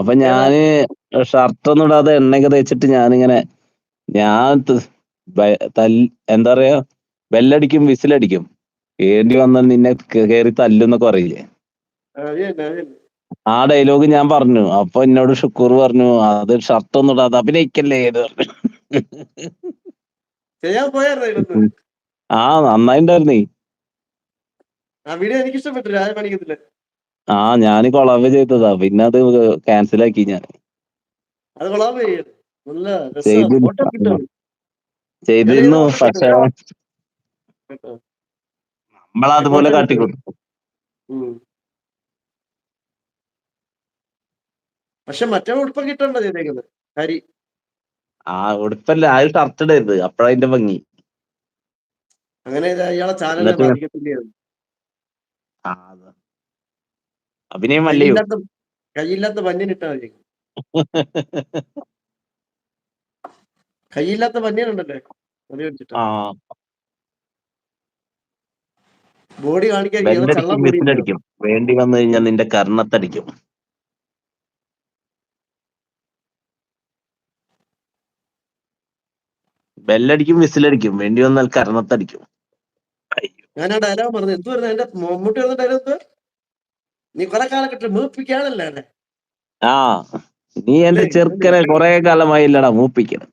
അപ്പൊ ഏതാ? ഞാന് ഷർട്ടൊന്നും ഇടാതെ എണ്ണയൊക്കെ തേച്ചിട്ട് ഞാനിങ്ങനെ ഞാൻ എന്താ പറയാ, ബെല്ലടിക്കും വിസിലടിക്കും, കേണ്ടി വന്നാൽ നിന്നെ കേറി തല്ലുന്നൊക്കെ പറയില്ലേ, അത് തന്നെ, അത് തന്നെ. ആ ഡയലോഗ് ഞാൻ പറഞ്ഞു. അപ്പൊ എന്നോട് ഷുക്കൂർ പറഞ്ഞു, അത് ഷർട്ടൊന്നും ഇടാതെ അഭിനയിക്കല്ലേ എന്ന് പറഞ്ഞു. ചെയ്യാൻ പോയായിരുന്നോ ഇതിനൊന്ന്? ആ നന്നായിണ്ടായിരുന്നേ. ആ വീഡിയോ എനിക്ക് ഇഷ്ടപ്പെട്ടു, രാജമാണിക്കത്തില്. ആ ഞാൻ കൊളാബ് ചെയ്തതാ, പിന്നെ അത് ക്യാൻസൽ ആക്കി ഞാൻ. അത് കൊള്ളാൻ ചെയ്യും, നല്ല രസമാണ്, ചെയ്തിരുന്നു ഫോട്ടോ കിട്ടും. ചെയ്തിരുന്നു പക്ഷെ കേട്ടോ. നമ്മളതുപോലെ ഫോട്ടോ കിട്ടും. കാട്ടിക്കൊടുത്തു. പക്ഷെ മറ്റേ ഉടുപ്പൊക്കെ ഇട്ടോണ്ടോ ചെയ്തേക്കുന്നത് ഹരി? ആ ഉടുപ്പല്ല, ആ ഷർട്ട് ഇടരുത്, അപ്പഴതിന്റെ ഭംഗി. അങ്ങനെ ഇയാളെ ചാനലിനെ എന്നിട്ട് ബാധിക്കത്തില്ലേ? ആ അഭിനയം അല്ലയോ. കയ്യില്ലാത്ത ബന്യൻ ഇട്ടാ മതി. കയ്യില്ലാത്ത ബന്യനുണ്ടല്ലേ, അത് വെച്ചിട്ടാ ആ ബോഡി കാണിക്കാതിരിക്കും, അത് ചള്ള ബെല്ലടിക്കും ബോഡി. വിസിലടിക്കും, വേണ്ടി വന്നു കഴിഞ്ഞാൽ നിന്റെ കർണത്തടിക്കും. ബെല്ലടിക്കും വിസിലടിക്കും, വേണ്ടി വന്നാൽ കർണത്തടിക്കും. ഞാൻ ആ ഡയലോഗ് പറഞ്ഞു, എന്ത് പറഞ്ഞു എന്റെ മമ്മൂട്ടി പറഞ്ഞ ഡയലോഗ്? നീ കുറെ കാലഘട്ടം മൂപ്പിക്കാണല്ലേ? ആ നീ എന്റെ ചെറുക്കനെ കൊറേ കാലമായില്ലടാ മൂപ്പിക്കണം.